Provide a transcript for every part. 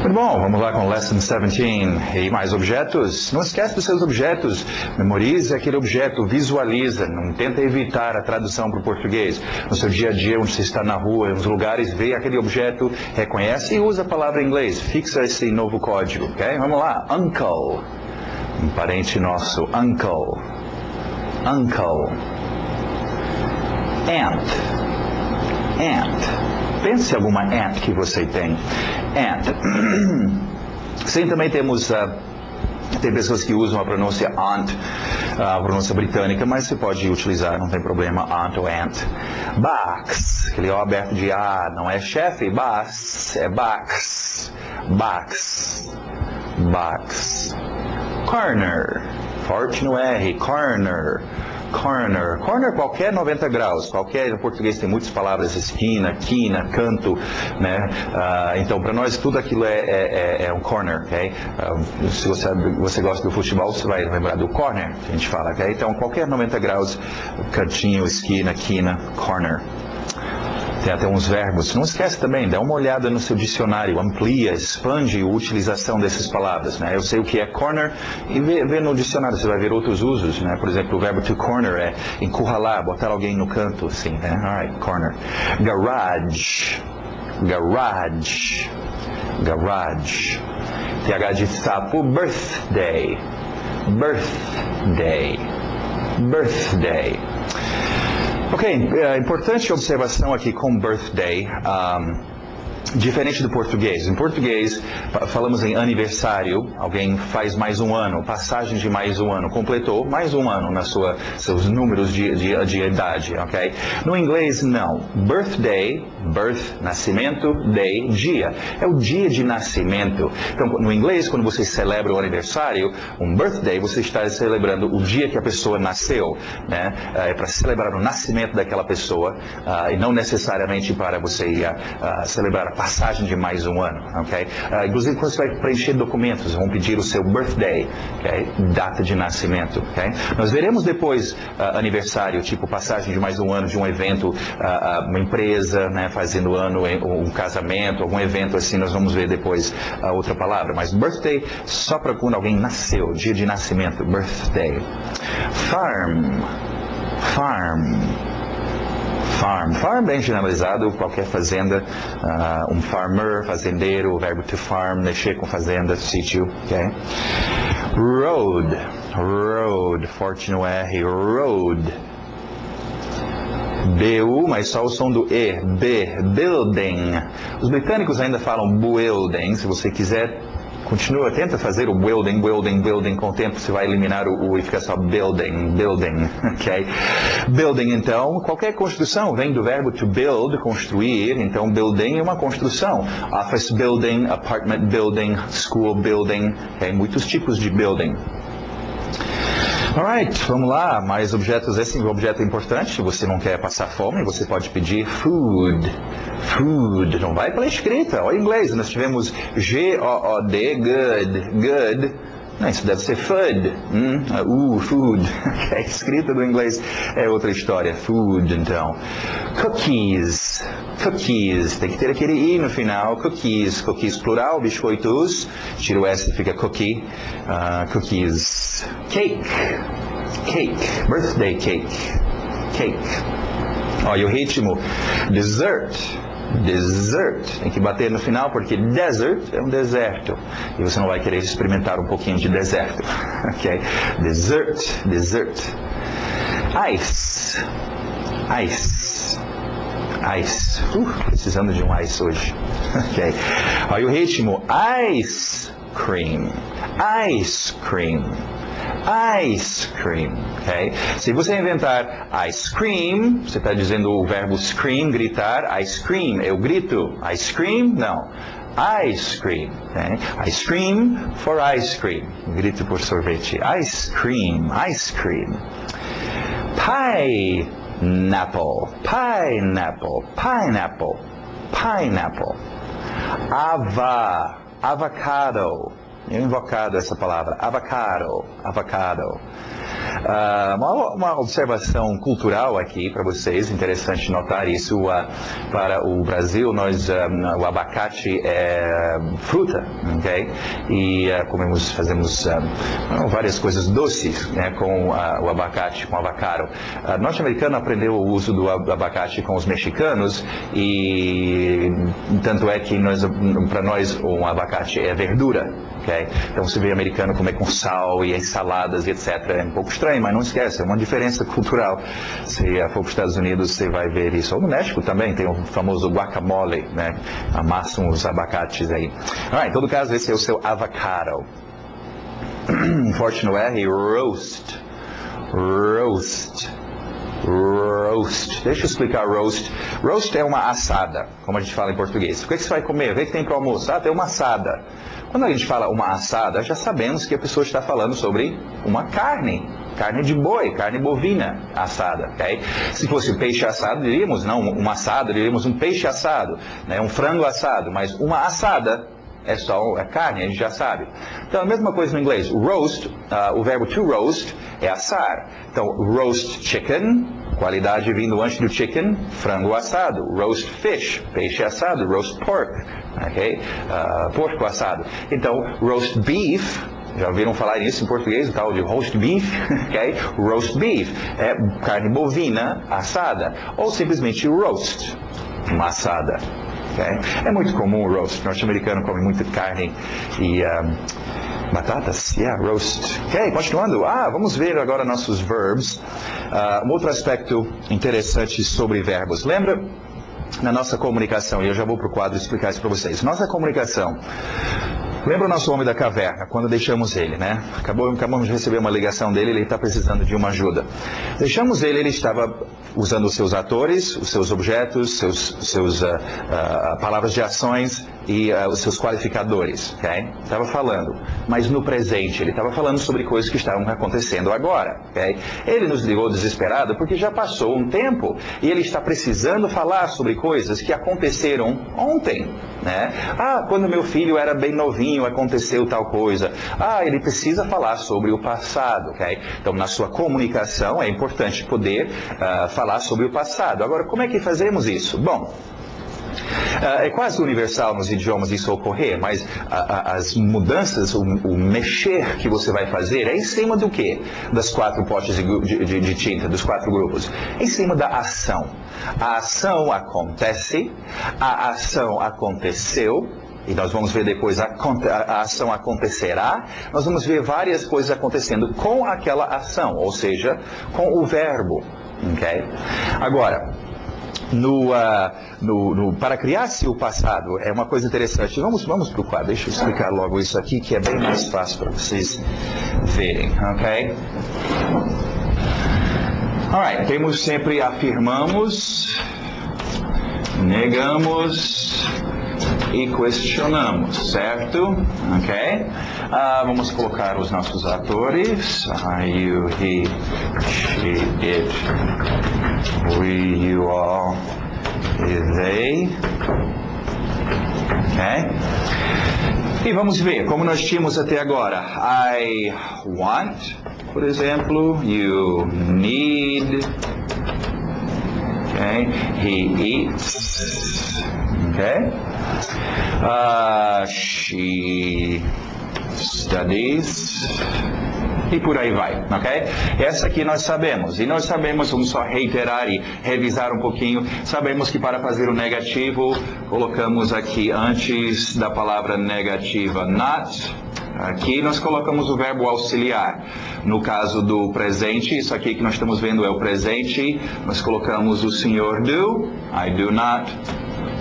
Muito bom, vamos lá com Lesson 17. E mais objetos? Não esquece dos seus objetos. Memorize aquele objeto, visualiza. Não tenta evitar a tradução para o português. No seu dia a dia, onde você está na rua, nos lugares, vê aquele objeto, reconhece e usa a palavra em inglês. Fixa esse novo código, ok? Vamos lá. Uncle. Um parente nosso. Uncle. Uncle. Aunt. Aunt. Pense em alguma aunt que você tem. Aunt. Sim, também temos... tem pessoas que usam a pronúncia aunt, a pronúncia britânica, mas você pode utilizar, não tem problema, aunt ou aunt. Box, aquele O aberto de A, não é chefe, box, é box. Box. Box. Corner, forte no R, corner. Corner. Corner qualquer 90 graus. Qualquer, no português tem muitas palavras, esquina, quina, canto, né? Então, para nós, tudo aquilo é um corner, ok? Se você gosta do futebol, você vai lembrar do corner, que a gente fala, ok? Então, qualquer 90 graus, cantinho, esquina, quina, corner. Tem até uns verbos. Não esquece também, dá uma olhada no seu dicionário, amplia, expande a utilização dessas palavras, né? Eu sei o que é corner e vê no dicionário, você vai ver outros usos, né? Por exemplo, o verbo to corner é encurralar, botar alguém no canto, assim, né? Alright, corner. Garage. Garage. Garage. TH de sapo, birthday. Birthday. Birthday. Ok, importante observação aqui com birthday, diferente do português. Em português, falamos em aniversário, alguém faz mais um ano, passagem de mais um ano, completou mais um ano na seus números de idade, ok? No inglês, não. Birthday, birth, nascimento, day, dia. É o dia de nascimento. Então, no inglês, quando você celebra o aniversário, um birthday, você está celebrando o dia que a pessoa nasceu, né? É para celebrar o nascimento daquela pessoa, e não necessariamente para você celebrar a passagem de mais um ano, ok? Inclusive, quando você vai preencher documentos, vão pedir o seu birthday, okay? Data de nascimento, ok? Nós veremos depois aniversário, tipo passagem de mais um ano de um evento, uma empresa, né, fazendo ano, um casamento, algum evento assim, nós vamos ver depois outra palavra, mas birthday só para quando alguém nasceu, dia de nascimento, birthday. Farm. Farm. Farm. Farm bem generalizado, qualquer fazenda, um farmer, fazendeiro, o verbo to farm, mexer com fazenda, sítio, ok? Road. Road, forte no R, road. B-U, mas só o som do E, B, building. Os britânicos ainda falam building, se você quiser. Continua, tenta fazer o building, building, building, com o tempo você vai eliminar o e fica só building, building, ok? Building, então, qualquer construção vem do verbo to build, construir, então building é uma construção. Office building, apartment building, school building, ok? Muitos tipos de building. Alright, vamos lá, mais objetos. Esse é um objeto importante, se você não quer passar fome, você pode pedir food. Food, não vai pela escrita, olha em inglês, nós tivemos G-O-O-D, good, good, não, isso deve ser food, food, okay. Escrita do inglês é outra história, food, então. Cookies, cookies, tem que ter aquele I no final, cookies, cookies plural, biscoitos, tira o S, fica cookie, cookies. Cake, cake, birthday cake, cake. Olha o ritmo, dessert. Dessert, tem que bater no final porque desert é um deserto e você não vai querer experimentar um pouquinho de deserto, ok? Dessert, dessert. Ice, ice, ice. Precisando de um ice hoje, ok? Olha o ritmo, ice cream, ice cream. Ice cream, ok? Se você inventar ice cream, você está dizendo o verbo scream, gritar, ice cream, eu grito, ice cream, não, ice cream, okay? Ice cream for ice cream, grito por sorvete, ice cream, pineapple, pineapple, pineapple, pineapple, avocado. Eu invocado essa palavra, avocado, avocado. Uma observação cultural aqui para vocês, interessante notar isso. Para o Brasil, o abacate é fruta, ok? E fazemos várias coisas doces, né, com o abacate, com o avocado. O norte-americano aprendeu o uso do abacate com os mexicanos e tanto é que para nós um abacate é verdura. Okay? Então você vê americano comer com sal e ensaladas e etc. É um pouco estranho, mas não esquece, é uma diferença cultural. Se for para os Estados Unidos, você vai ver isso. Ou no México também tem o famoso guacamole, né? Amassam os abacates aí. Em todo caso, esse é o seu avocado. Forte no R, roast. Roast. Roast. Deixa eu explicar roast. Roast é uma assada, como a gente fala em português. O que você vai comer? O que tem para almoçar? Tem uma assada. Quando a gente fala uma assada, já sabemos que a pessoa está falando sobre uma carne. Carne de boi, carne bovina assada, ok? Se fosse peixe assado, diríamos, não uma assada, diríamos um peixe assado, né? Um frango assado, mas uma assada é só a carne, a gente já sabe. Então, a mesma coisa no inglês. Roast, o verbo to roast é assar. Então, roast chicken, qualidade vindo antes do chicken, frango assado. Roast fish, peixe assado. Roast pork, ok? Porco assado. Então, roast beef, já ouviram falar nisso em português, o tal de roast beef, ok? Roast beef é carne bovina assada. Ou simplesmente roast, uma assada. Okay? É muito comum o roast. O norte-americano come muita carne e batatas. Roast. Ok, continuando. Vamos ver agora nossos verbos. Um outro aspecto interessante sobre verbos. Lembra na nossa comunicação, e eu já vou para o quadro explicar isso para vocês. Nossa comunicação. Lembra o nosso homem da caverna, quando deixamos ele, né? Acabamos de receber uma ligação dele, ele está precisando de uma ajuda. Deixamos ele estava usando os seus atores, os seus objetos, seus palavras de ações e os seus qualificadores, ok? Estava falando, mas no presente, ele estava falando sobre coisas que estavam acontecendo agora, ok? Ele nos ligou desesperado porque já passou um tempo e ele está precisando falar sobre coisas que aconteceram ontem, né? Quando meu filho era bem novinho, aconteceu tal coisa. Ele precisa falar sobre o passado, ok? Então, na sua comunicação, é importante poder falar sobre o passado. Agora, como é que fazemos isso? Bom, é quase universal nos idiomas isso ocorrer, mas as mudanças, o mexer que você vai fazer é em cima do quê? Das 4 potes de tinta, dos 4 grupos. Em cima da ação. A ação acontece, a ação aconteceu, e nós vamos ver depois a ação acontecerá. Nós vamos ver várias coisas acontecendo com aquela ação, ou seja, com o verbo. Okay? Agora, para criar-se o passado, é uma coisa interessante. Vamos para o quadro, deixa eu explicar logo isso aqui, que é bem mais fácil para vocês verem, ok? Alright, temos sempre afirmamos, negamos e questionamos, certo? Ok? Vamos colocar os nossos atores. I, you, he, she, it, we, you, all, e they. Ok? E vamos ver como nós tínhamos até agora. I want, por exemplo. You need. Okay? He eats. Okay? She studies. E por aí vai, ok? Essa aqui nós sabemos. E nós sabemos, vamos só reiterar e revisar um pouquinho. Sabemos que para fazer o negativo, colocamos aqui antes da palavra negativa not. Aqui nós colocamos o verbo auxiliar. No caso do presente, isso aqui que nós estamos vendo é o presente. Nós colocamos o senhor do. I do not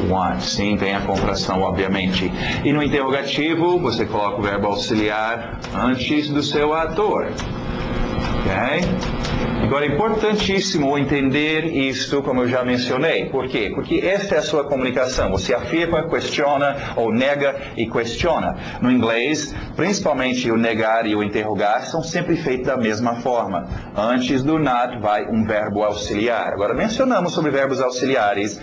want. Sim, tem a contração, obviamente. E no interrogativo, você coloca o verbo auxiliar antes do seu ator. Ok? Agora, é importantíssimo entender isto, como eu já mencionei. Por quê? Porque esta é a sua comunicação. Você afirma, questiona, ou nega e questiona. No inglês, principalmente o negar e o interrogar são sempre feitos da mesma forma. Antes do not vai um verbo auxiliar. Agora, mencionamos sobre verbos auxiliares.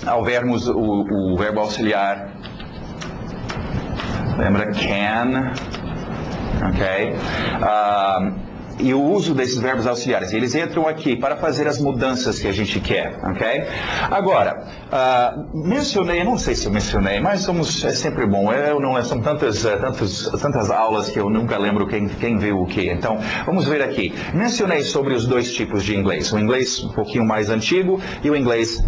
Ao vermos o verbo auxiliar, lembra can, ok? e o uso desses verbos auxiliares. Eles entram aqui para fazer as mudanças que a gente quer, ok? Agora, mencionei, não sei se eu mencionei, mas é sempre bom. São tantas aulas que eu nunca lembro quem viu o que. Então, vamos ver aqui. Mencionei sobre os dois tipos de inglês. O inglês um pouquinho mais antigo e o inglês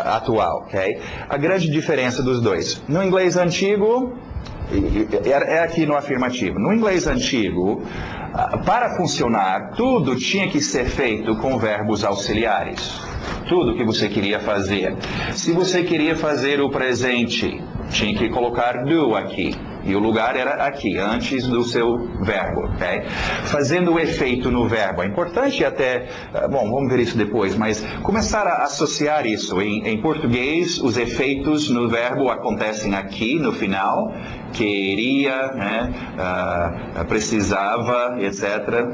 atual, ok? A grande diferença dos dois. No inglês antigo, é aqui no afirmativo. No inglês antigo, para funcionar, tudo tinha que ser feito com verbos auxiliares. Tudo que você queria fazer. Se você queria fazer o presente, tinha que colocar do aqui. E o lugar era aqui, antes do seu verbo, ok? Fazendo o efeito no verbo. É importante até, bom, vamos ver isso depois, mas começar a associar isso. Em português, os efeitos no verbo acontecem aqui, no final. Queria, né, precisava, etc.,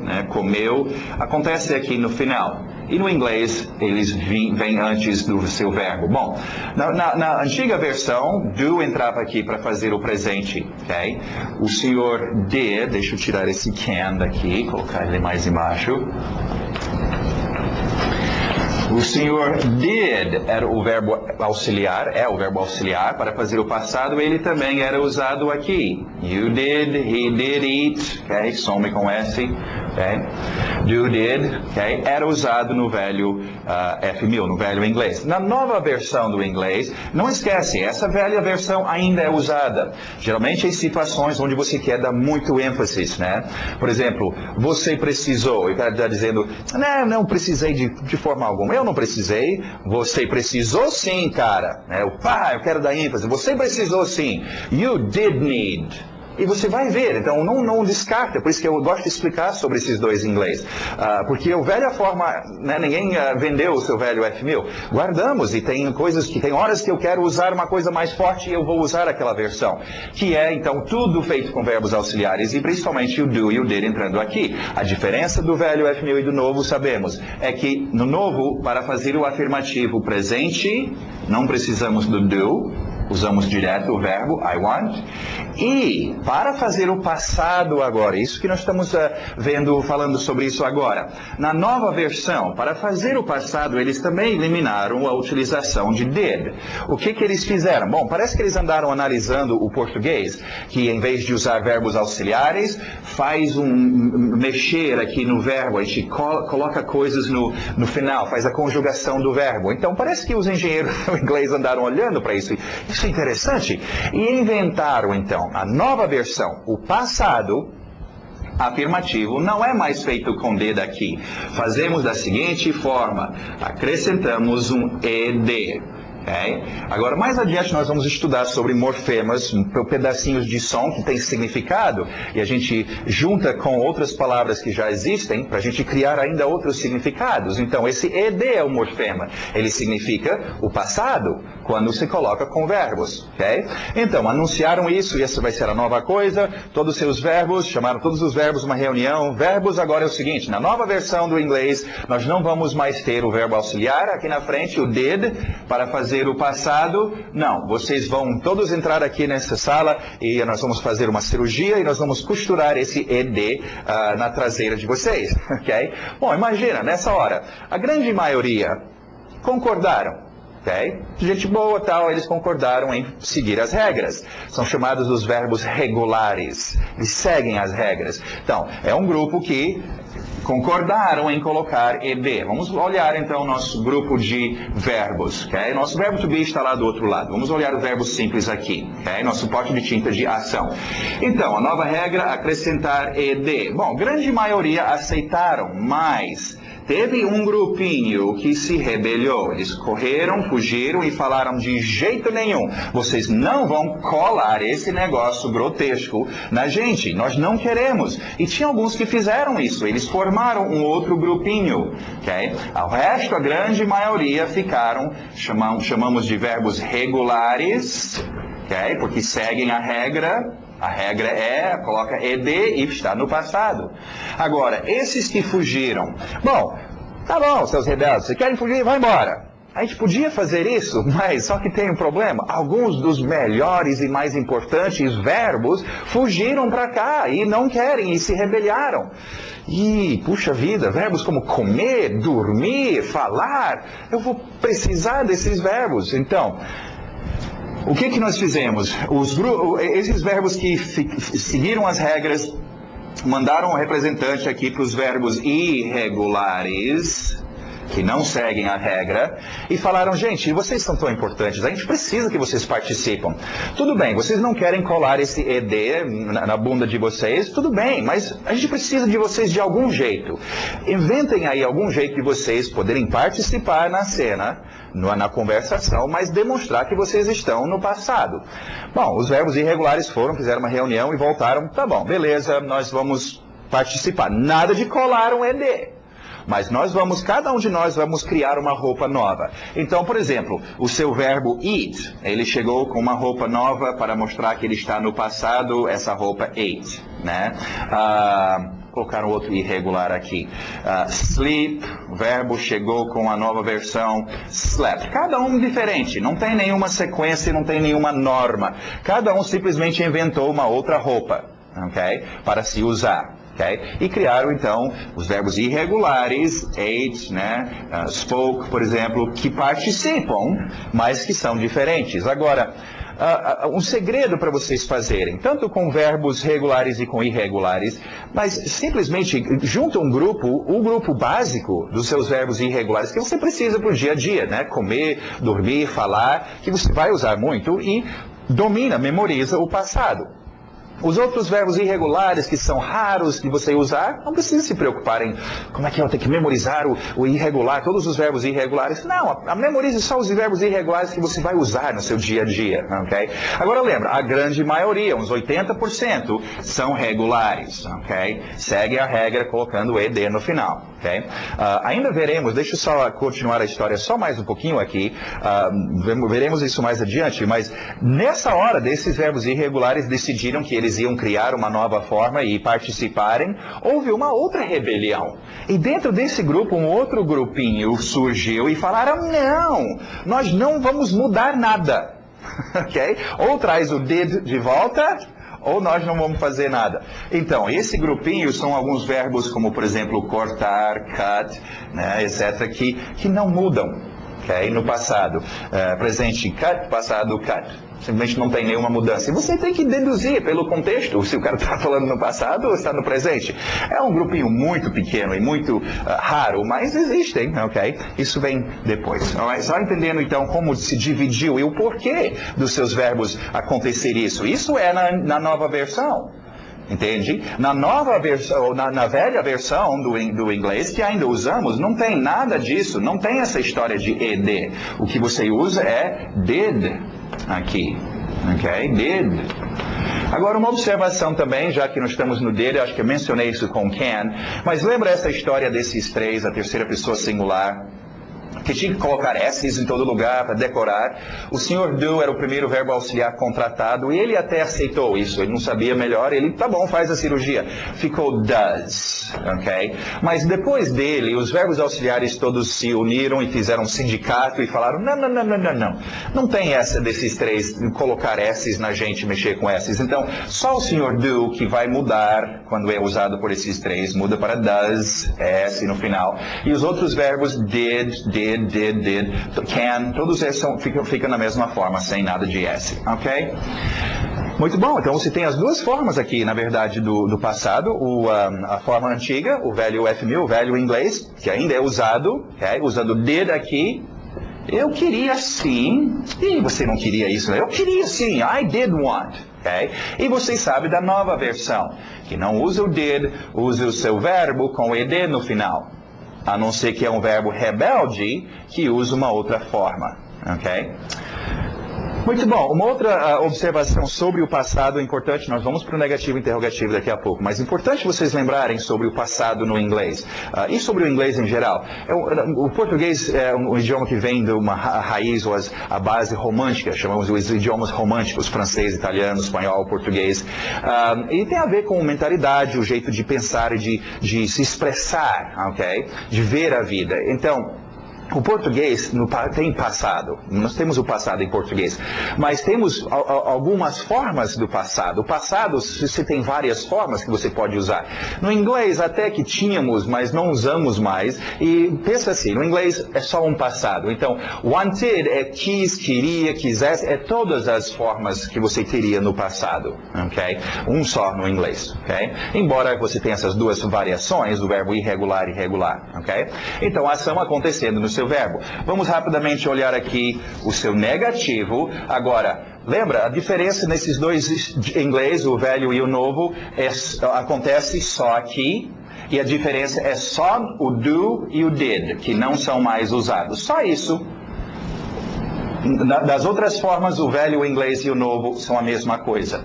né, comeu. Acontece aqui no final. E no inglês, eles vêm antes do seu verbo. Bom, na antiga versão, do entrava aqui para fazer o presente, ok? O senhor did, deixa eu tirar esse can daqui, colocar ele mais embaixo. O senhor did era o verbo auxiliar, é o verbo auxiliar para fazer o passado, ele também era usado aqui. You did, he did eat, ok? Some com S, ok? Do did, ok? Era usado no velho F1000, no velho inglês. Na nova versão do inglês, não esquece, essa velha versão ainda é usada. Geralmente em situações onde você quer dar muito ênfase, né? Por exemplo, você precisou, e o cara está dizendo, não precisei de forma alguma. Eu não precisei, você precisou sim, cara. Eu quero dar ênfase, você precisou sim. You did need. E você vai ver, então não descarta, por isso que eu gosto de explicar sobre esses dois em inglês. Porque a velha forma, né, ninguém vendeu o seu velho F1000. Guardamos e tem horas que eu quero usar uma coisa mais forte e eu vou usar aquela versão. Que é, então, tudo feito com verbos auxiliares e principalmente o do e o did entrando aqui. A diferença do velho F1000 e do novo, sabemos, é que no novo, para fazer o afirmativo presente, não precisamos do do. Usamos direto o verbo I want. E para fazer o passado agora, isso que nós estamos falando sobre isso agora. Na nova versão, para fazer o passado, eles também eliminaram a utilização de did. O que eles fizeram? Bom, parece que eles andaram analisando o português, que em vez de usar verbos auxiliares, faz mexer aqui no verbo, a gente coloca coisas no final, faz a conjugação do verbo. Então parece que os engenheiros do inglês andaram olhando para isso. Isso é interessante. E inventaram, então, a nova versão, o passado afirmativo, não é mais feito com did aqui. Fazemos da seguinte forma, acrescentamos um ed. Okay? Agora, mais adiante nós vamos estudar sobre morfemas, pedacinhos de som que tem significado, e a gente junta com outras palavras que já existem, para a gente criar ainda outros significados. Então, esse ed é o morfema. Ele significa o passado, quando se coloca com verbos. Okay? Então, anunciaram isso, e essa vai ser a nova coisa, todos os seus verbos, chamaram todos os verbos uma reunião. Verbos agora é o seguinte, na nova versão do inglês, nós não vamos mais ter o verbo auxiliar aqui na frente, o did, para fazer o passado. Não, vocês vão todos entrar aqui nessa sala e nós vamos fazer uma cirurgia e nós vamos costurar esse ed na traseira de vocês, ok? Bom, imagina, nessa hora, a grande maioria concordaram. Okay? Gente boa, tal, eles concordaram em seguir as regras. São chamados os verbos regulares. Eles seguem as regras. Então, é um grupo que concordaram em colocar ed. Vamos olhar então o nosso grupo de verbos. Okay? Nosso verbo to be está lá do outro lado. Vamos olhar o verbo simples aqui. Okay? Nosso pote de tinta de ação. Então, a nova regra, acrescentar ed. Bom, grande maioria aceitaram, mas teve um grupinho que se rebelou. Eles correram, fugiram e falaram de jeito nenhum. Vocês não vão colar esse negócio grotesco na gente. Nós não queremos. E tinha alguns que fizeram isso. Eles formaram um outro grupinho. Okay? Ao resto, a grande maioria ficaram, chamamos de verbos regulares, okay? Porque seguem a regra. A regra coloca ed e está no passado. Agora, esses que fugiram, bom, tá bom, seus rebeldes, vocês querem fugir, vai embora. A gente podia fazer isso, mas só que tem um problema. Alguns dos melhores e mais importantes verbos fugiram para cá e não querem e se rebelaram. E, puxa vida, verbos como comer, dormir, falar, eu vou precisar desses verbos. Então, o que nós fizemos? Esses verbos que seguiram as regras, mandaram um representante aqui para os verbos irregulares, que não seguem a regra, e falaram, gente, vocês são tão importantes, a gente precisa que vocês participem. Tudo bem, vocês não querem colar esse ED na bunda de vocês, tudo bem, mas a gente precisa de vocês de algum jeito. Inventem aí algum jeito de vocês poderem participar na cena, na conversação, mas demonstrar que vocês estão no passado. Bom, os verbos irregulares fizeram uma reunião e voltaram, tá bom, beleza, nós vamos participar. Nada de colar um ED. Mas cada um de nós vamos criar uma roupa nova. Então, por exemplo, o seu verbo eat, ele chegou com uma roupa nova para mostrar que ele está no passado, essa roupa ate, né? Colocar um outro irregular aqui. Sleep, o verbo chegou com a nova versão slept. Cada um diferente, não tem nenhuma sequência, não tem nenhuma norma. Cada um simplesmente inventou uma outra roupa, ok? Para se usar. Okay? E criaram, então, os verbos irregulares, ate, né? Spoke, por exemplo, que participam, mas que são diferentes. Agora, um segredo para vocês fazerem, tanto com verbos regulares e com irregulares, mas simplesmente junta um grupo, o grupo básico dos seus verbos irregulares, que você precisa para o dia a dia, né? Comer, dormir, falar, que você vai usar muito e memoriza o passado. Os outros verbos irregulares, que são raros de você usar, não precisa se preocupar em como é que eu tenho que memorizar o irregular, todos os verbos irregulares. Não, memorize só os verbos irregulares que você vai usar no seu dia a dia, ok? Agora lembra, a grande maioria, uns 80%, são regulares, ok? Segue a regra colocando ED no final, ok? Ainda veremos, deixa eu só continuar a história só mais um pouquinho aqui, veremos isso mais adiante, mas nessa hora desses verbos irregulares decidiram que eles iam criar uma nova forma e participarem, houve uma outra rebelião. E dentro desse grupo, um outro grupinho surgiu e falaram, não, nós não vamos mudar nada. Ok? Ou traz o did de volta, ou nós não vamos fazer nada. Então, esse grupinho são alguns verbos como, por exemplo, cortar, cut, né, etc., que não mudam. Okay? No passado, presente cut, passado cut. Simplesmente não tem nenhuma mudança. E você tem que deduzir pelo contexto se o cara está falando no passado ou está no presente. É um grupinho muito pequeno e muito raro, mas existem, ok? Isso vem depois. Só entendendo então como se dividiu e o porquê dos seus verbos acontecer isso. Isso é na nova versão. Entende? Na nova versão, na velha versão do inglês que ainda usamos, não tem nada disso, não tem essa história de ED. O que você usa é did aqui, ok? Did. Agora uma observação também, já que nós estamos no did, acho que eu mencionei isso com can, mas lembra essa história desses três, a terceira pessoa singular? Que tinha que colocar S's em todo lugar para decorar. O Sr. Do era o primeiro verbo auxiliar contratado e ele até aceitou isso. Ele não sabia melhor, ele, tá bom, faz a cirurgia. Ficou does, ok? Mas depois dele, os verbos auxiliares todos se uniram e fizeram um sindicato e falaram, não. Não tem essa desses três, colocar S's na gente, mexer com S's. Então, só o Sr. Do que vai mudar quando é usado por esses três, muda para does, S no final. E os outros verbos did, can, todos esses ficam na mesma forma, sem nada de S, ok? Muito bom, então você tem as duas formas aqui, na verdade, do passado, a forma antiga, o velho F1000, o velho inglês, que ainda é usado, okay? Usando did aqui, eu queria sim, e você não queria isso, né? Eu queria sim, I did want. Okay? E você sabe da nova versão, que não usa o did, usa o seu verbo com ed no final. A não ser que é um verbo rebelde que usa uma outra forma, ok? Muito bom, uma outra observação sobre o passado importante, nós vamos para o negativo e interrogativo daqui a pouco, mas importante vocês lembrarem sobre o passado no inglês, e sobre o inglês em geral. O português é um idioma que vem de uma raiz, ou a base romântica, chamamos os idiomas românticos, francês, italiano, espanhol, português, e tem a ver com mentalidade, o jeito de pensar e de se expressar, ok? De ver a vida. Então, O português tem passado, nós temos o passado em português, mas temos algumas formas do passado. O passado, você tem várias formas que você pode usar. No inglês até que tínhamos, mas não usamos mais. E pensa assim, no inglês é só um passado. Então, wanted é quis, queria, quisesse, é todas as formas que você teria no passado, ok? Um só no inglês, ok? Embora você tenha essas duas variações do verbo irregular e regular, ok? Então, a ação acontecendo no seu verbo. Vamos rapidamente olhar aqui o seu negativo. Agora, lembra, a diferença nesses dois em inglês, o velho e o novo, acontece só aqui. E a diferença é só o do e o did, que não são mais usados. Só isso. Das outras formas, o velho o inglês e o novo são a mesma coisa.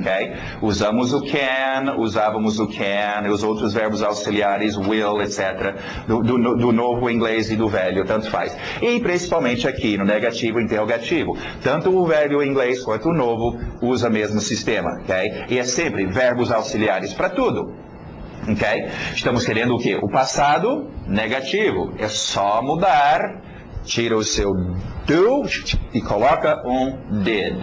Okay? Usamos o can, usávamos o can, os outros verbos auxiliares, will, etc. Do novo inglês e do velho, tanto faz. E principalmente aqui no negativo e interrogativo. Tanto o velho inglês quanto o novo usa o mesmo sistema. Okay? E é sempre verbos auxiliares para tudo. Okay? Estamos querendo o quê? O passado negativo. É só mudar. Tira o seu do e coloca um did.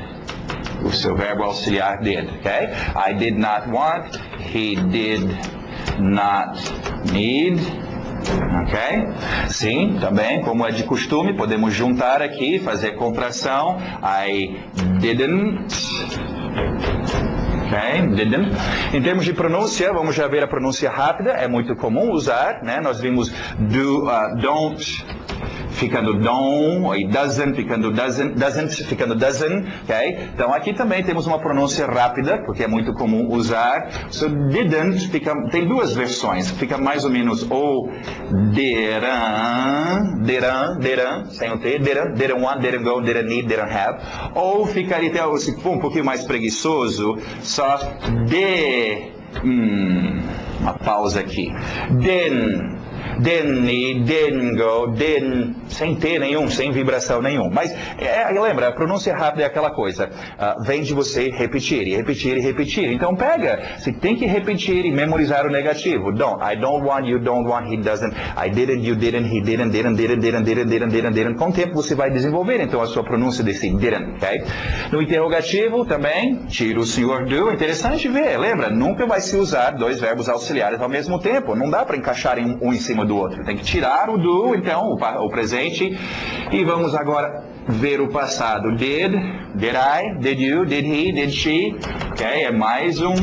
O seu verbo auxiliar did, ok? I did not want, he did not need, ok? Sim, também, como é de costume, podemos juntar aqui, fazer contração. I didn't. Okay, didn't. Em termos de pronúncia, vamos já ver a pronúncia rápida, é muito comum usar, né? Nós vimos do, don't ficando don't, e doesn't ficando doesn't, ok? Então aqui também temos uma pronúncia rápida, porque é muito comum usar. So didn't tem duas versões, fica mais ou menos ou didn't, sem o T, didn't want, didn't go, didn't need, didn't have, ou ficaria até se for um pouquinho mais preguiçoso, só uma pausa aqui, didn't need, didn't go, didn't, sem T nenhum, sem vibração nenhum. Mas, lembra, a pronúncia rápida é aquela coisa, vem de você repetir, e repetir, e repetir. Então pega, você tem que repetir e memorizar o negativo. Don't, I don't want, you don't want, he doesn't, I didn't, you didn't, he didn't, didn't. Com o tempo você vai desenvolver, então, a sua pronúncia desse didn't, ok? No interrogativo também, tira o senhor do, interessante ver, lembra, nunca vai se usar dois verbos auxiliares ao mesmo tempo, não dá para encaixar um em cima do outro. Tem que tirar o do, então, o presente. E vamos agora ver o passado. Did I, did you, did he, did she. Ok? É mais um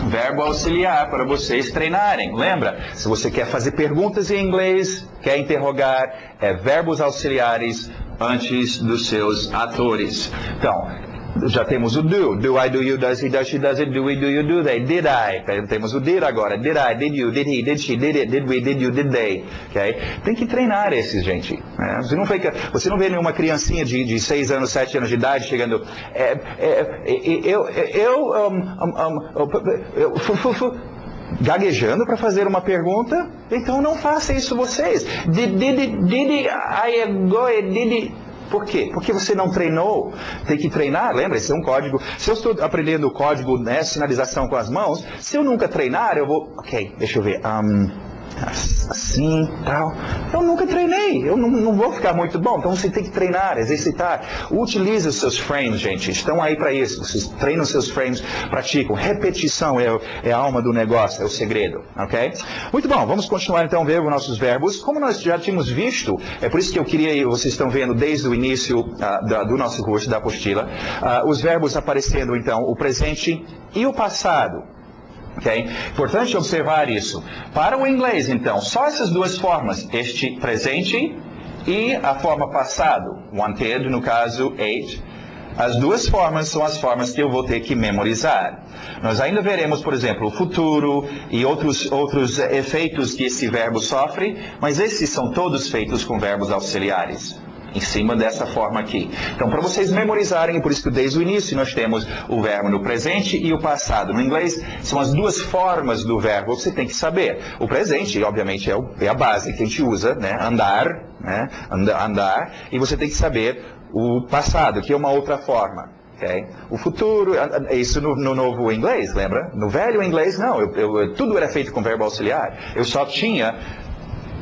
verbo auxiliar para vocês treinarem. Lembra? Se você quer fazer perguntas em inglês, quer interrogar, é verbos auxiliares antes dos seus atores. Então, já temos o do. Do I, do you, does he, does she, does it, do we, do you, do they. Did I. Temos o did agora. Did I, did you, did he, did she, did it, did we, did you, did they. Okay? Tem que treinar esses, gente. Né? Você não vê nenhuma criancinha de 6 anos, 7 anos de idade chegando... gaguejando para fazer uma pergunta. Então não faça isso vocês. Did I go, did... Por quê? Porque você não treinou. Tem que treinar, lembra? Esse é um código. Se eu estou aprendendo o código, né, sinalização com as mãos, se eu nunca treinar, eu vou... Ok, deixa eu ver. Assim, tal. Eu nunca treinei. Eu não vou ficar muito bom. Então você tem que treinar, exercitar. Utilize os seus frames, gente. Estão aí para isso. Vocês treinam os seus frames, praticam. Repetição é a alma do negócio, é o segredo. Ok? Muito bom. Vamos continuar então a ver os nossos verbos. Como nós já tínhamos visto, é por isso que eu queria, vocês estão vendo desde o início do nosso curso, da apostila, os verbos aparecendo então o presente e o passado. Okay? Importante observar isso. Para o inglês, então, só essas duas formas, este presente e a forma passado, wanted, no caso, ate. As duas formas são as formas que eu vou ter que memorizar. Nós ainda veremos, por exemplo, o futuro e outros efeitos que esse verbo sofre, mas esses são todos feitos com verbos auxiliares. Em cima dessa forma aqui. Então, para vocês memorizarem, por isso que desde o início nós temos o verbo no presente e o passado. No inglês, são as duas formas do verbo que você tem que saber. O presente, obviamente, é a base que a gente usa, né? Andar, né? Andar, e você tem que saber o passado, que é uma outra forma. Okay? O futuro, isso no novo inglês, lembra? No velho inglês, não. Tudo era feito com verbo auxiliar. Eu só tinha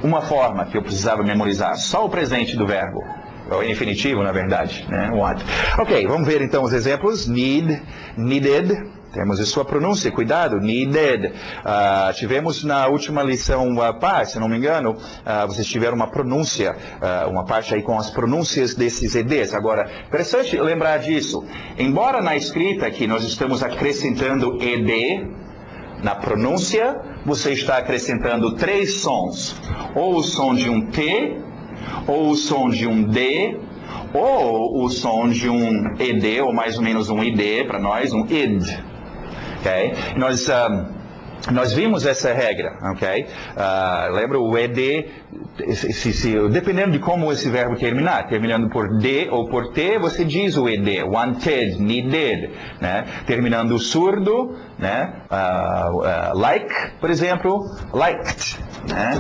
uma forma que eu precisava memorizar, só o presente do verbo. O infinitivo, na verdade, né? Want. Ok, vamos ver então os exemplos. Need, needed. Temos a sua pronúncia, cuidado, needed. Tivemos na última lição, se não me engano, vocês tiveram uma pronúncia, uma parte aí com as pronúncias desses EDs. Agora, interessante lembrar disso. Embora na escrita aqui nós estamos acrescentando ED, na pronúncia você está acrescentando 3 sons. Ou o som de um T, ou o som de um D, ou o som de um ED, ou mais ou menos um ID para nós, um ID. Okay? Nós vimos essa regra, ok? Lembra o ED, dependendo de como esse verbo terminar, terminando por D ou por T, você diz o ED, wanted, needed, né? Terminando o surdo, né? Like, por exemplo, liked, né?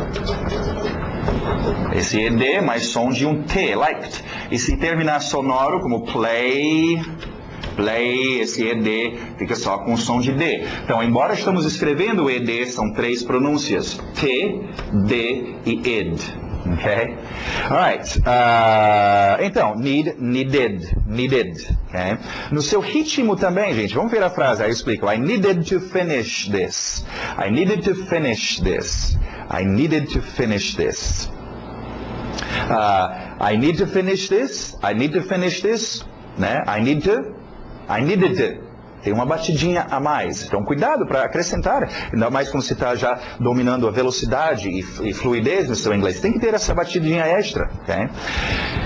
Esse ED mais som de um T, liked. E se terminar sonoro, como play, esse ED fica só com o som de D. Então, embora estamos escrevendo o ED, são 3 pronúncias. T, D e id. Ok? Alright. Então, need, needed, needed. Okay? No seu ritmo também, gente, vamos ver a frase, aí eu explico. I needed to finish this. I needed to finish this. I needed to finish this. I need to finish this. I need to finish this. Né? I needed to. Tem uma batidinha a mais. Então, cuidado para acrescentar. Ainda mais quando você está já dominando a velocidade e fluidez no seu inglês. Tem que ter essa batidinha extra. Okay?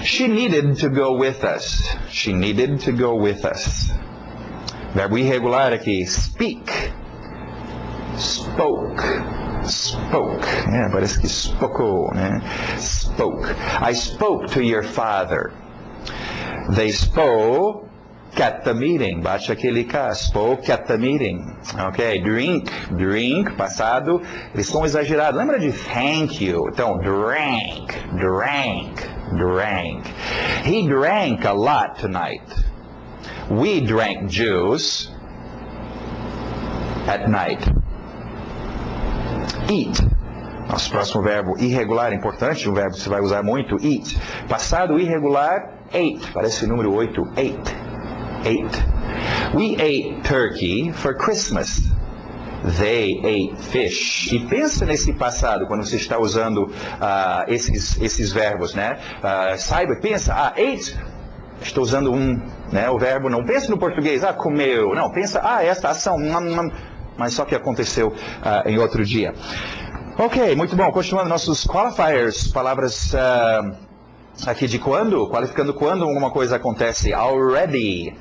She needed to go with us. She needed to go with us. Verbo irregular aqui. Speak. Spoke. Spoke. Parece que spocou, né? Spoke. I spoke to your father. They spoke at the meeting. Bate aquele K. Spoke at the meeting. Ok. Drink, passado. Eles são exagerados. Lembra de thank you? Então, drank. He drank a lot tonight. We drank juice at night. Eat. Nosso próximo verbo irregular, importante, um verbo que você vai usar muito, eat. Passado irregular, ate. Parece o número 8, ate. We ate turkey for Christmas. They ate fish. E pensa nesse passado, quando você está usando esses verbos, né? Pensa, ate. Estou usando o verbo, não pensa no português, comeu. Não, pensa, esta ação, mas só que aconteceu em outro dia. Ok, muito bom. Continuando nossos qualifiers, palavras aqui de quando, qualificando quando alguma coisa acontece. Already.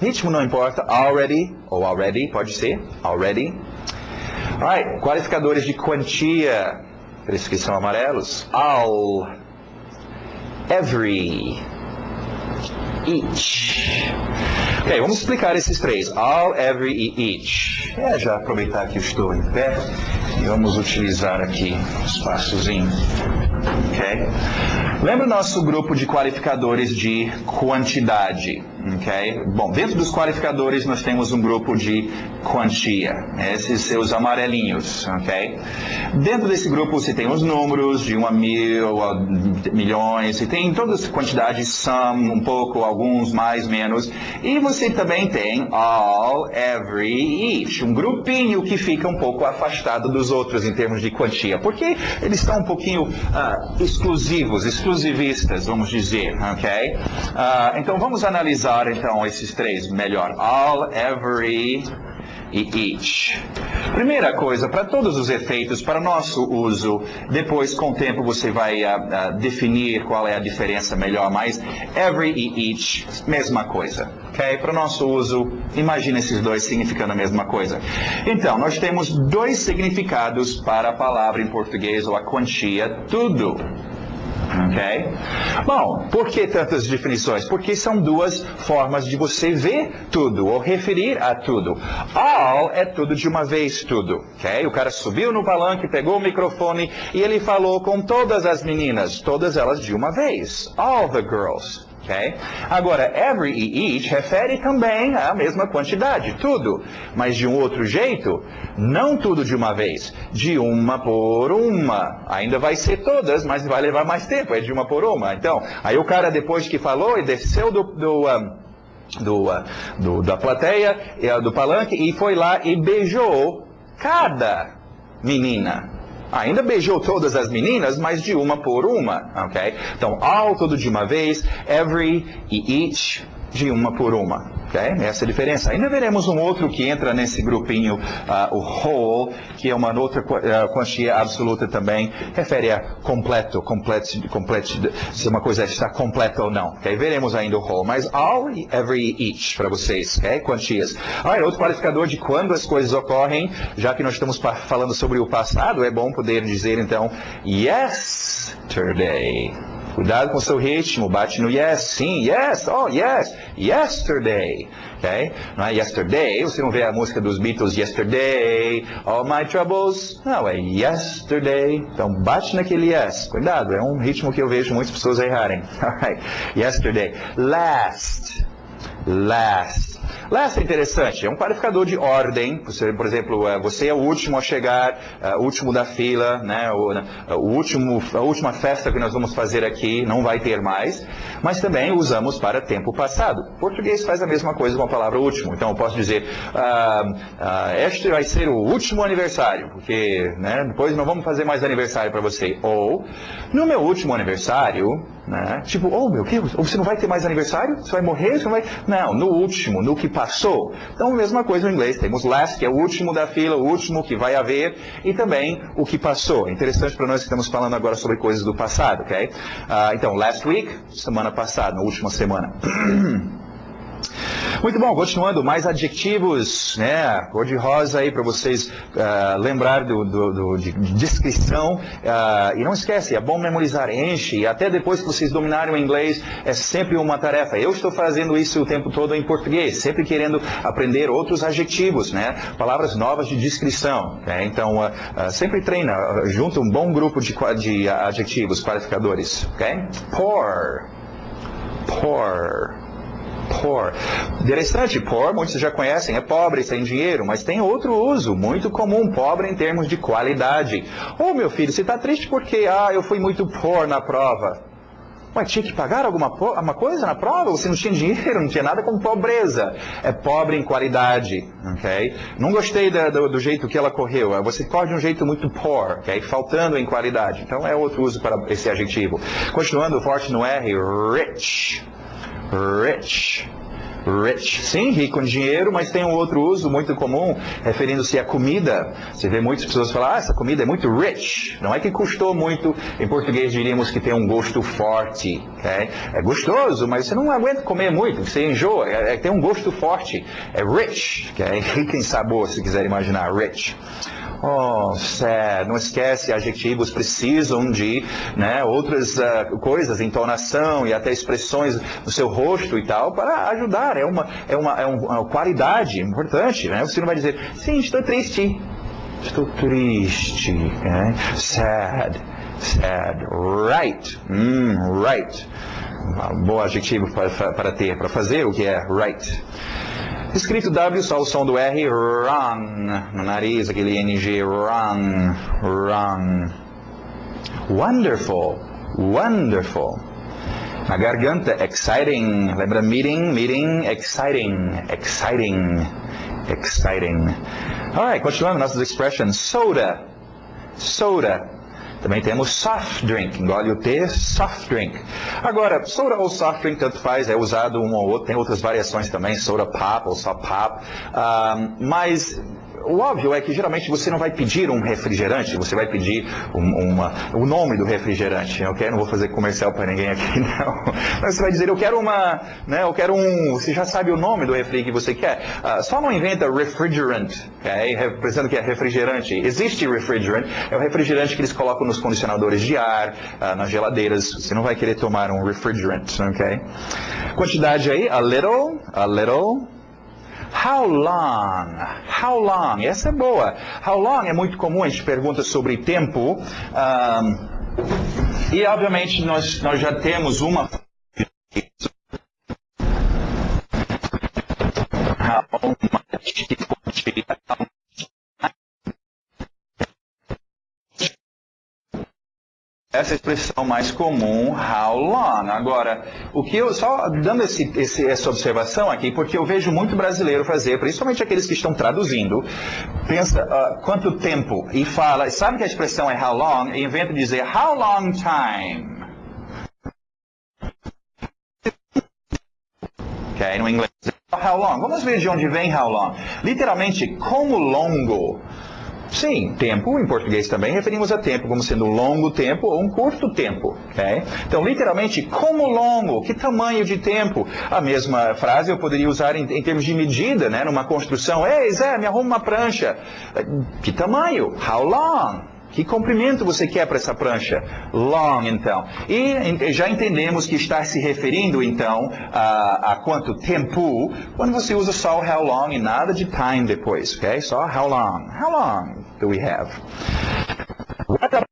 Ritmo não importa. Already, ou already, pode ser. Already. Alright, qualificadores de quantia. Por isso que são amarelos. All. Every. Each. Ok, vamos explicar esses 3. All, every e each. Já aproveitar que eu estou em pé e vamos utilizar aqui um espaçozinho. Ok? Lembra o nosso grupo de qualificadores de quantidade? Ok? Bom, dentro dos qualificadores nós temos um grupo de quantia. Esses seus amarelinhos. Ok? Dentro desse grupo você tem os números de 1 a 1000, a milhões, e tem todas as quantidades, some, um pouco, alguns, mais, menos. E você também tem all, every, each. Um grupinho que fica um pouco afastado dos outros em termos de quantia. Porque eles estão um pouquinho exclusivistas, vamos dizer. Ok? Então vamos analisar então esses 3 melhor. All, every e each. Primeira coisa, para todos os efeitos, para nosso uso, depois com o tempo você vai definir qual é a diferença melhor, mas every e each, mesma coisa. Ok? Para o nosso uso, imagina esses 2 significando a mesma coisa. Então, nós temos 2 significados para a palavra em português, ou a quantia, tudo. Ok? Bom, por que tantas definições? Porque são 2 formas de você ver tudo, ou referir a tudo. All é tudo de uma vez, tudo. Ok? O cara subiu no palanque, pegou o microfone e ele falou com todas as meninas, todas elas de uma vez. All the girls. Okay? Agora, every e each refere também à mesma quantidade, tudo. Mas de um outro jeito, não tudo de uma vez, de uma por uma. Ainda vai ser todas, mas vai levar mais tempo, é de uma por uma. Então, aí o cara depois que falou e desceu da plateia, do palanque, e foi lá e beijou cada menina. Ainda beijou todas as meninas, mas de uma por uma, ok? Então, all, tudo de uma vez, every e each, de uma por uma, ok? Essa é a diferença. Ainda veremos um outro que entra nesse grupinho, o whole, que é uma outra quantia absoluta também, refere a completo, se uma coisa está completa ou não, ok? Veremos ainda o whole, mas all, every e each, para vocês, ok? Quantias. Outro qualificador de quando as coisas ocorrem, já que nós estamos falando sobre o passado, é bom poder dizer então, yesterday. Cuidado com o seu ritmo, bate no yes, sim, yes, oh yes, yesterday, ok? Não é yesterday, você não vê a música dos Beatles, yesterday, all my troubles, não, é yesterday, então bate naquele yes, cuidado, é um ritmo que eu vejo muitas pessoas errarem, alright, yesterday, last, Last é interessante, é um qualificador de ordem. Você, por exemplo, você é o último a chegar, o último da fila, né? A última festa que nós vamos fazer aqui, não vai ter mais. Mas também usamos para tempo passado. O português faz a mesma coisa com a palavra último. Então eu posso dizer, este vai ser o último aniversário, porque né, depois não vamos fazer mais aniversário para você. Ou, no meu último aniversário, né, tipo, oh meu Deus, você não vai ter mais aniversário? Você vai morrer? Você não vai... Não, no último, no que passou. Então, mesma coisa no inglês. Temos last, que é o último da fila, o último que vai haver, e também o que passou. Interessante para nós que estamos falando agora sobre coisas do passado, ok? Então, last week, semana passada, na última semana. Muito bom, continuando, mais adjetivos, né, cor de rosa aí para vocês lembrar de descrição, e não esquece, é bom memorizar, enche, e até depois que vocês dominarem o inglês, é sempre uma tarefa. Eu estou fazendo isso o tempo todo em português, sempre querendo aprender outros adjetivos, né, palavras novas de descrição, né? Então, sempre treina, junta um bom grupo de adjetivos qualificadores, ok? Poor. Interessante, poor, muitos já conhecem, é pobre, sem dinheiro, mas tem outro uso, muito comum, pobre em termos de qualidade. Oh, meu filho, você está triste porque, eu fui muito poor na prova. Ué, tinha que pagar alguma coisa na prova? Você não tinha dinheiro, não tinha nada com pobreza. É pobre em qualidade, ok? Não gostei do jeito que ela correu. Você corre de um jeito muito poor, ok? Faltando em qualidade. Então é outro uso para esse adjetivo. Continuando, forte no R, rich. Sim, rico em dinheiro, mas tem um outro uso muito comum, referindo-se à comida. Você vê muitas pessoas falar, essa comida é muito rich. Não é que custou muito, em português diríamos que tem um gosto forte. Okay? É gostoso, mas você não aguenta comer muito, você enjoa, tem um gosto forte. É rich, okay? Rico em sabor, se quiser imaginar, rich. Oh, sad. Não esquece, adjetivos precisam de outras coisas, entonação e até expressões no seu rosto e tal, para ajudar. É uma qualidade importante, né? Você não vai dizer, sim, estou triste. Estou triste. Né? Sad. Right. Right. Um bom adjetivo para fazer o que é right. Escrito W, só o som do R, run, no nariz, aquele NG, run. Wonderful. Na garganta, exciting. Lembra meeting, exciting. Alright, continuando nossas expressions. Soda. Também temos soft drink, engole o T, soft drink. Agora, soda ou soft drink, tanto faz, é usado um ou outro, tem outras variações também, soda pop ou só pop, mas o óbvio é que geralmente você não vai pedir um refrigerante, você vai pedir o nome do refrigerante, ok? Não vou fazer comercial para ninguém aqui, não. Mas você vai dizer, eu quero você já sabe o nome do refri que você quer. Só não inventa refrigerant, ok? Pensando que é refrigerante. Existe refrigerant, é o refrigerante que eles colocam nos condicionadores de ar, nas geladeiras. Você não vai querer tomar um refrigerant, ok? Quantidade aí, a little. How long? Essa é boa. How long é muito comum, a gente pergunta sobre tempo. E, obviamente, nós já temos uma how much, essa expressão mais comum, how long. Agora, o que eu só dando essa observação aqui, porque eu vejo muito brasileiro fazer, principalmente aqueles que estão traduzindo, pensa quanto tempo e fala, sabe que a expressão é how long, e inventa de dizer how long time. Ok, no inglês, how long. Vamos ver de onde vem how long. Literalmente, como longo. Sim, tempo, em português também, referimos a tempo como sendo um longo tempo ou um curto tempo. Okay? Então, literalmente, como longo? Que tamanho de tempo? A mesma frase eu poderia usar em termos de medida, né? Numa construção. Ei, Zé, me arruma uma prancha. Que tamanho? How long? Que comprimento você quer para essa prancha? Long, então. E já entendemos que está se referindo, então, a quanto tempo, quando você usa só o how long e nada de time depois, ok? Só how long. How long do we have? What about?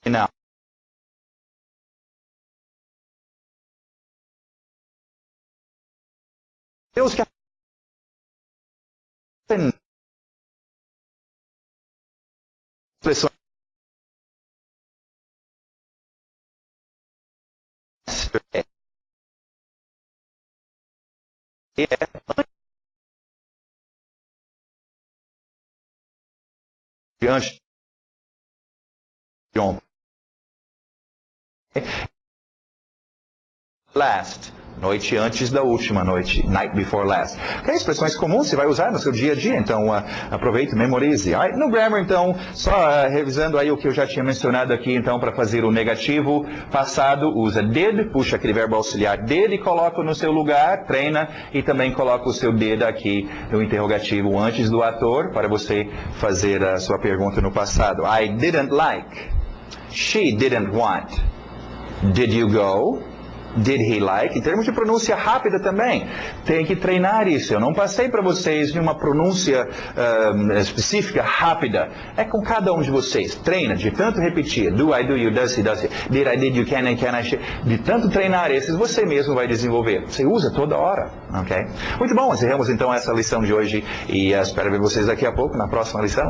Não. Deus quer expressões antes de ontem. Last, noite antes da última noite, night before last. Que expressões comuns você vai usar no seu dia a dia, então aproveite, memorize. No grammar, então, só revisando aí o que eu já tinha mencionado aqui, então, para fazer o negativo passado, usa did, puxa aquele verbo auxiliar did e coloca no seu lugar, treina, e também coloca o seu did aqui no interrogativo antes do ator, para você fazer a sua pergunta no passado. I didn't like. She didn't want. Did you go? Did he like? Em termos de pronúncia rápida também, tem que treinar isso. Eu não passei para vocês de uma pronúncia específica, rápida. É com cada um de vocês. Treina, de tanto repetir. Do, I, do, you, does, he, did, I, did, you, can, I, de tanto treinar esses, você mesmo vai desenvolver. Você usa toda hora, ok? Muito bom, encerramos então essa lição de hoje e espero ver vocês daqui a pouco na próxima lição.